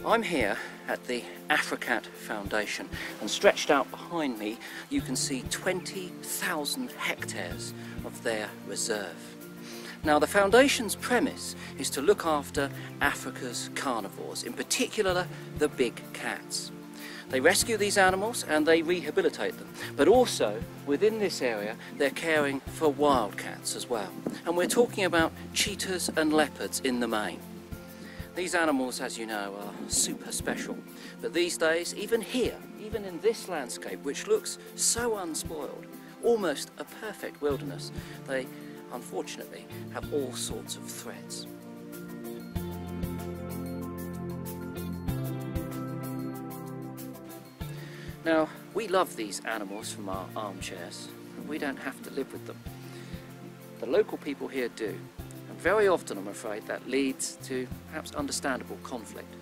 I'm here at the AfriCat Foundation, and stretched out behind me you can see 20,000 hectares of their reserve. Now, the Foundation's premise is to look after Africa's carnivores, in particular the big cats. They rescue these animals and they rehabilitate them, but also within this area they're caring for wildcats as well. And we're talking about cheetahs and leopards in the main. These animals, as you know, are super special, but these days, even here, even in this landscape which looks so unspoiled, almost a perfect wilderness, they unfortunately have all sorts of threats. Now, we love these animals from our armchairs, and we don't have to live with them. The local people here do, and very often, I'm afraid, that leads to perhaps understandable conflict.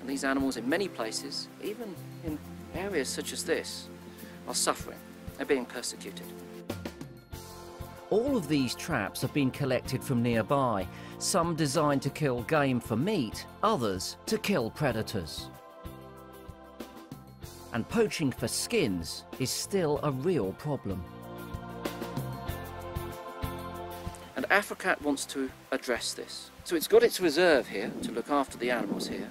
And these animals in many places, even in areas such as this, are suffering. They're being persecuted. All of these traps have been collected from nearby, some designed to kill game for meat, others to kill predators. And poaching for skins is still a real problem. And AfriCat wants to address this. So it's got its reserve here to look after the animals here,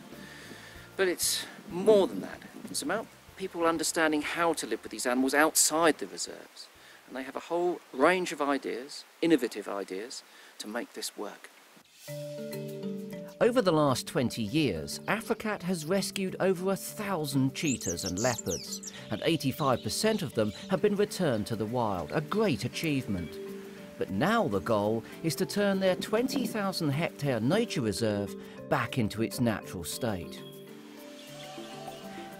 but it's more than that. It's about people understanding how to live with these animals outside the reserves. And they have a whole range of ideas, innovative ideas, to make this work. Over the last 20 years, AfriCat has rescued over 1,000 cheetahs and leopards, and 85% of them have been returned to the wild, a great achievement. But now the goal is to turn their 20,000 hectare nature reserve back into its natural state.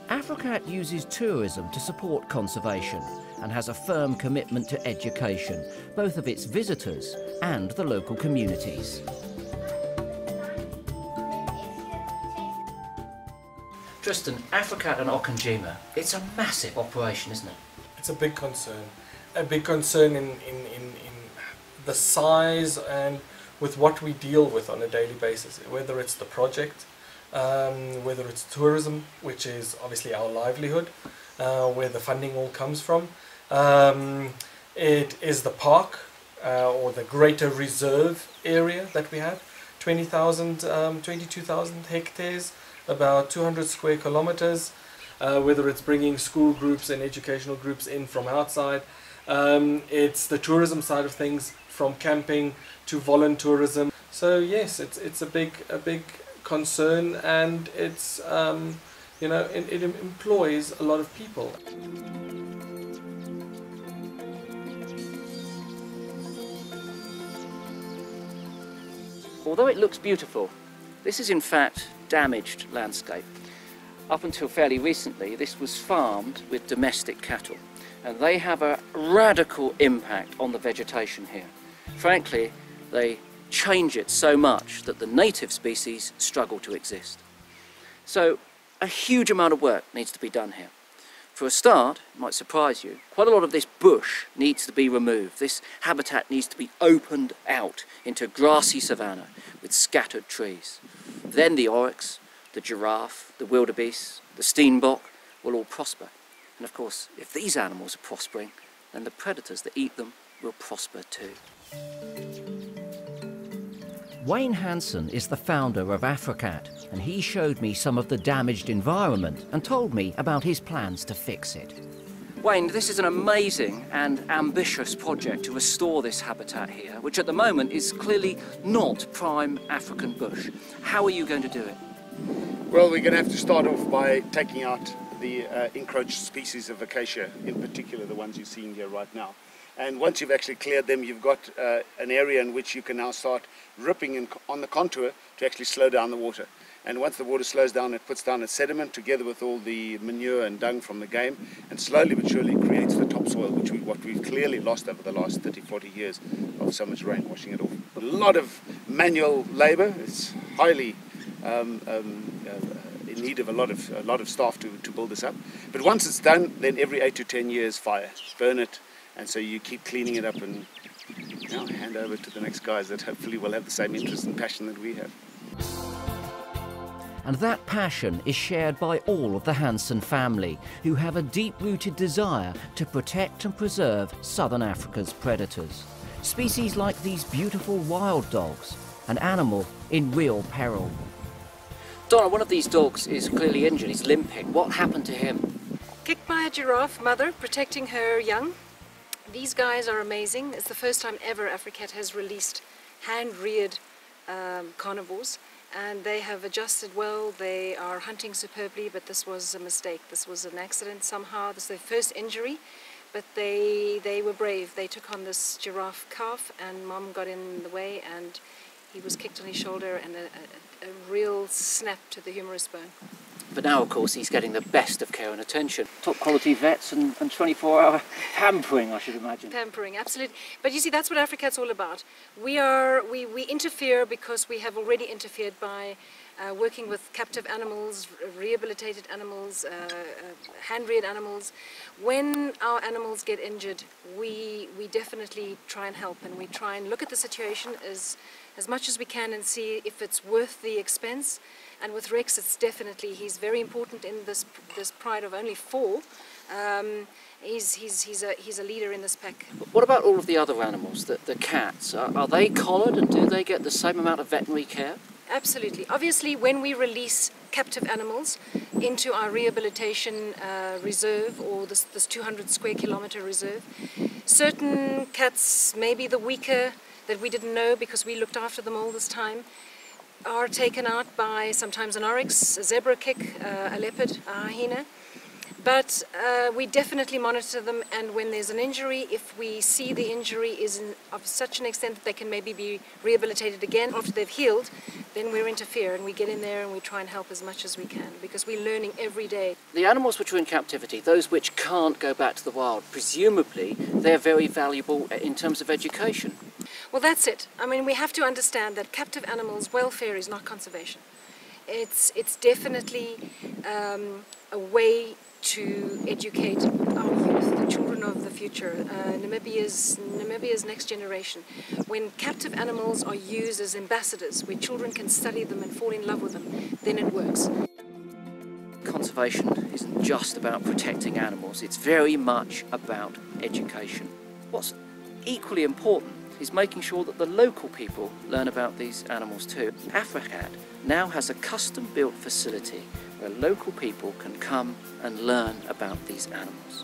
AfriCat uses tourism to support conservation and has a firm commitment to education, both of its visitors and the local communities. Tristan, AfriCat and Okonjima, it's a massive operation, isn't it? It's a big concern. A big concern in the size and with what we deal with on a daily basis, whether it's the project, whether it's tourism, which is obviously our livelihood, where the funding all comes from. It is the park or the greater reserve area that we have, 22,000 hectares, about 200 square kilometers, whether it's bringing school groups and educational groups in from outside. It's the tourism side of things, from camping to voluntourism. So yes, it's a big concern, and it's you know, it employs a lot of people. Although it looks beautiful, this is in fact damaged landscape. Up until fairly recently, this was farmed with domestic cattle, and they have a radical impact on the vegetation here. Frankly, they change it so much that the native species struggle to exist. So a huge amount of work needs to be done here. For a start, it might surprise you, quite a lot of this bush needs to be removed. This habitat needs to be opened out into grassy savanna with scattered trees. Then the oryx, the giraffe, the wildebeest, the steenbok will all prosper. And of course, if these animals are prospering, then the predators that eat them will prosper too. Wayne Hansen is the founder of AfriCat, and he showed me some of the damaged environment and told me about his plans to fix it. Wayne, this is an amazing and ambitious project to restore this habitat here, which at the moment is clearly not prime African bush. How are you going to do it? Well, we're going to have to start off by taking out the encroached species of acacia, in particular the ones you're seeing here right now. And once you've actually cleared them, you've got an area in which you can now start ripping on the contour to actually slow down the water. And once the water slows down, it puts down its sediment together with all the manure and dung from the game, and slowly but surely creates the topsoil, what we've clearly lost over the last 30-40 years of so much rain washing it off. A lot of manual labour. It's highly in need of a lot of staff to build this up. But once it's done, then every 8 to 10 years, fire, burn it, and so you keep cleaning it up and hand over to the next guys that hopefully will have the same interest and passion that we have. And that passion is shared by all of the Hansen family, who have a deep-rooted desire to protect and preserve southern Africa's predators. Species like these beautiful wild dogs, an animal in real peril. Donna, one of these dogs is clearly injured. He's limping. What happened to him? Kicked by a giraffe mother protecting her young. These guys are amazing. It's the first time ever AfriCat has released hand-reared carnivores, and they have adjusted well. They are hunting superbly, but this was a mistake. This was an accident somehow. This is their first injury, but they were brave. They took on this giraffe calf, and Mom got in the way, and he was kicked on his shoulder, and a real snap to the humerus bone. But now, of course, he's getting the best of care and attention. Top quality vets and 24-hour pampering, I should imagine. Pampering, absolutely. But you see, that's what AfriCat's all about. We interfere because we have already interfered by working with captive animals, rehabilitated animals, hand-reared animals. When our animals get injured, we definitely try and help, and we try and look at the situation as much as we can and see if it's worth the expense. And with Rex, it's definitely, he's very important in this pride of only 4. He's a leader in this pack. What about all of the other animals, the cats? Are they collared, and do they get the same amount of veterinary care? Absolutely. Obviously, when we release captive animals into our rehabilitation reserve, or this 200 square kilometer reserve, certain cats, maybe the weaker, that we didn't know because we looked after them all this time, are taken out by sometimes an oryx, a zebra kick, a leopard, a hyena. But we definitely monitor them, and when there's an injury, if we see the injury is of such an extent that they can maybe be rehabilitated again after they've healed, then we interfere and we get in there and we try and help as much as we can, because we're learning every day. The animals which are in captivity, those which can't go back to the wild, presumably they're very valuable in terms of education. Well, that's it. I mean, we have to understand that captive animals' welfare is not conservation. It's definitely a way to educate our youth, the children of the future, Namibia's next generation. When captive animals are used as ambassadors, where children can study them and fall in love with them, then it works. Conservation isn't just about protecting animals, it's very much about education. What's equally important is making sure that the local people learn about these animals too. AfriCat now has a custom-built facility where local people can come and learn about these animals.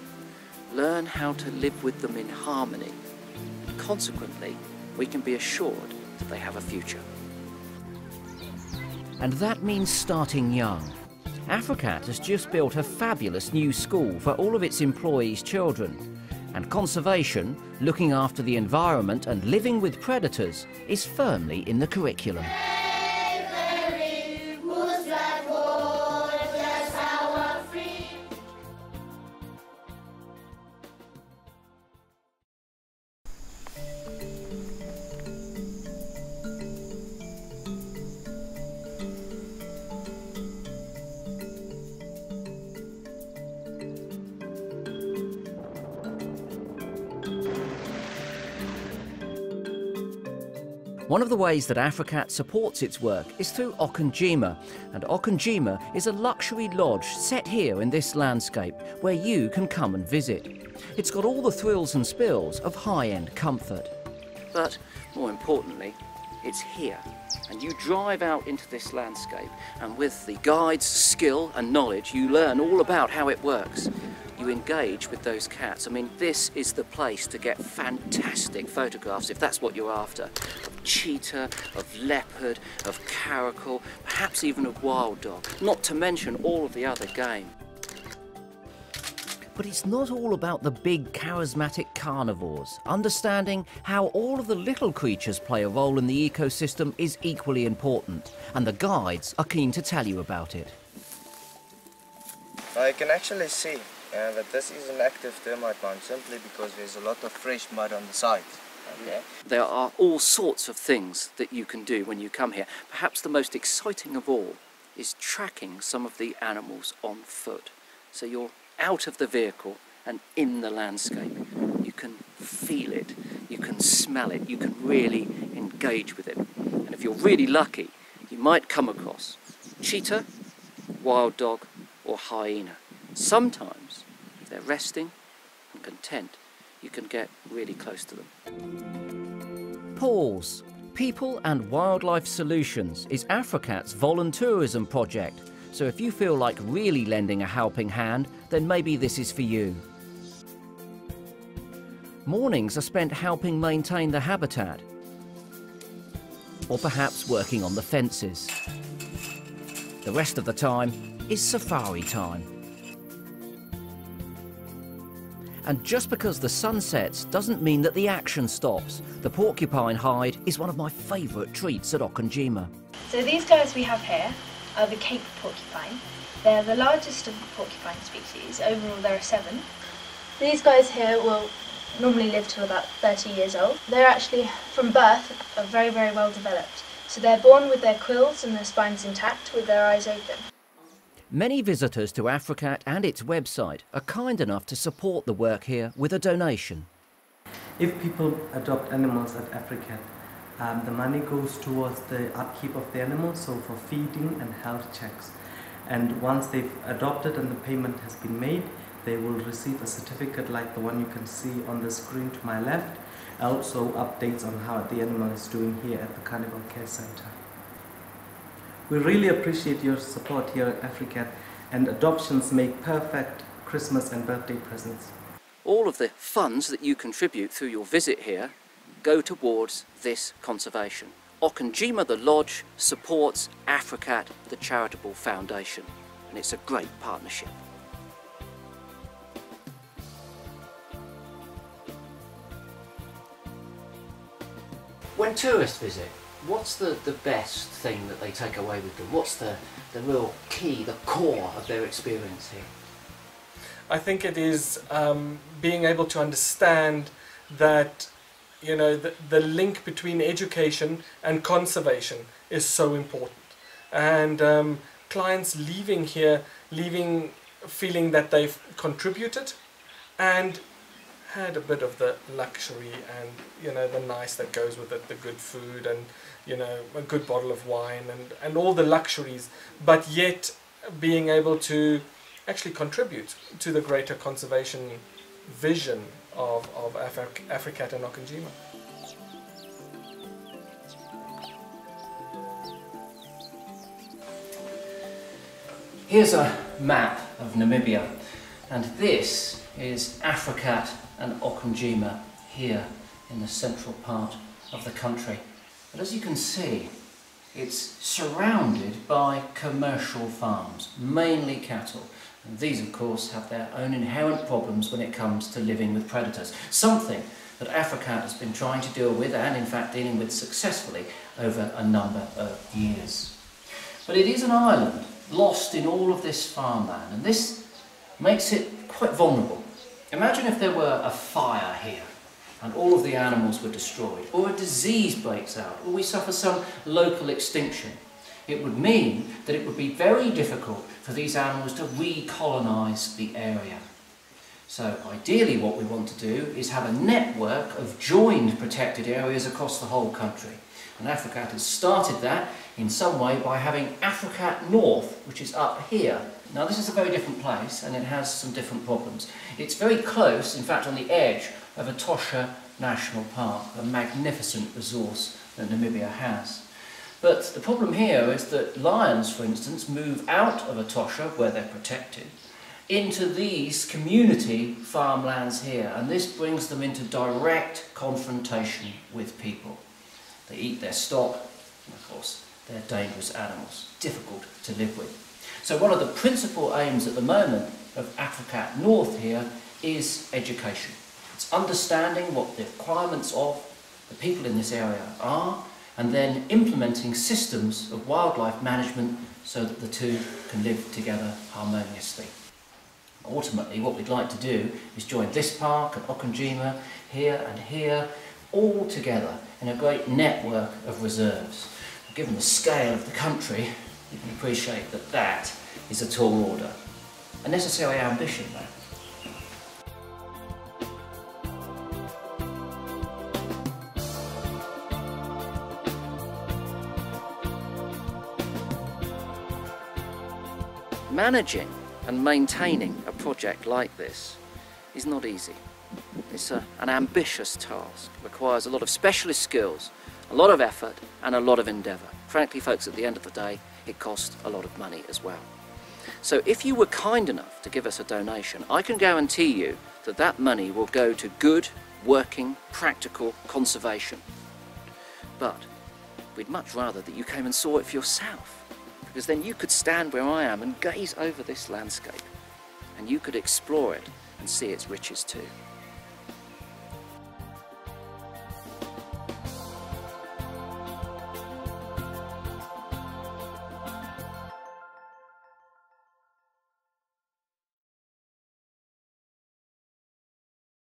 Learn how to live with them in harmony. Consequently, we can be assured that they have a future. And that means starting young. AfriCat has just built a fabulous new school for all of its employees' children. And conservation, looking after the environment and living with predators is firmly in the curriculum. One of the ways that AfriCat supports its work is through Okonjima, and Okonjima is a luxury lodge set here in this landscape where you can come and visit. It's got all the thrills and spills of high-end comfort. But more importantly, it's here, and you drive out into this landscape, and with the guide's skill and knowledge you learn all about how it works. You engage with those cats. I mean, this is the place to get fantastic photographs, if that's what you're after, of cheetah, of leopard, of caracal, perhaps even of wild dog, not to mention all of the other game. But it's not all about the big charismatic carnivores. Understanding how all of the little creatures play a role in the ecosystem is equally important, and the guides are keen to tell you about it. I can actually see that this is an active termite mound simply because there's a lot of fresh mud on the side. Okay. There are all sorts of things that you can do when you come here. Perhaps the most exciting of all is tracking some of the animals on foot. So you're out of the vehicle and in the landscape. You can feel it, you can smell it, you can really engage with it. And if you're really lucky, you might come across cheetah, wild dog or hyena. Sometimes, if they're resting and content, you can get really close to them. Pause. People and Wildlife Solutions is AfriCat's voluntourism project, so if you feel like really lending a helping hand, then maybe this is for you. Mornings are spent helping maintain the habitat, or perhaps working on the fences. The rest of the time is safari time. And just because the sun sets doesn't mean that the action stops. The porcupine hide is one of my favourite treats at Okonjima. So these guys we have here are the Cape porcupine. They're the largest of the porcupine species. Overall there are 7. These guys here will normally live till about 30 years old. They're actually, from birth, are very, very well developed. So they're born with their quills and their spines intact, with their eyes open. Many visitors to AfriCat and its website are kind enough to support the work here with a donation. If people adopt animals at AfriCat, the money goes towards the upkeep of the animals, so for feeding and health checks. And once they've adopted and the payment has been made, they will receive a certificate like the one you can see on the screen to my left. Also updates on how the animal is doing here at the Carnivore Care Center. We really appreciate your support here at AfriCat, and adoptions make perfect Christmas and birthday presents. All of the funds that you contribute through your visit here go towards this conservation. Okonjima the Lodge supports AfriCat, the charitable foundation, and it's a great partnership. When tourists visit, what's the best thing that they take away with them? What's the real key, the core of their experience here? I think it is being able to understand that, you know, the link between education and conservation is so important. And clients leaving here, feeling that they've contributed and had a bit of the luxury and, you know, the nice that goes with it, the good food and, you know, a good bottle of wine and all the luxuries, but yet being able to actually contribute to the greater conservation vision of AfriCat and Okonjima. Here's a map of Namibia, and this is AfriCat and Okonjima here in the central part of the country. But as you can see, it's surrounded by commercial farms, mainly cattle. And these, of course, have their own inherent problems when it comes to living with predators, something that AfriCat has been trying to deal with and, in fact, dealing with successfully over a number of years. But it is an island lost in all of this farmland, and this makes it quite vulnerable. Imagine if there were a fire here and all of the animals were destroyed, or a disease breaks out, or we suffer some local extinction. It would mean that it would be very difficult for these animals to recolonise the area. So ideally what we want to do is have a network of joined protected areas across the whole country. And AfriCat has started that in some way by having AfriCat North, which is up here. Now this is a very different place and it has some different problems. It's very close, in fact on the edge of Etosha National Park, a magnificent resource that Namibia has. But the problem here is that lions, for instance, move out of Etosha, where they're protected, into these community farmlands here, and this brings them into direct confrontation with people. They eat their stock, and of course they're dangerous animals, difficult to live with. So one of the principal aims at the moment of AfriCat North here is education. It's understanding what the requirements of the people in this area are, and then implementing systems of wildlife management so that the two can live together harmoniously. Ultimately, what we'd like to do is join this park and Okonjima here, all together in a great network of reserves. Given the scale of the country, you can appreciate that that is a tall order. A necessary ambition, though. managing and maintaining a project like this is not easy. It's an ambitious task. It requires a lot of specialist skills, a lot of effort and a lot of endeavour. Frankly folks, at the end of the day, it costs a lot of money as well. So if you were kind enough to give us a donation, I can guarantee you that that money will go to good, working, practical conservation. But we'd much rather that you came and saw it for yourself, because then you could stand where I am and gaze over this landscape, and you could explore it and see its riches too.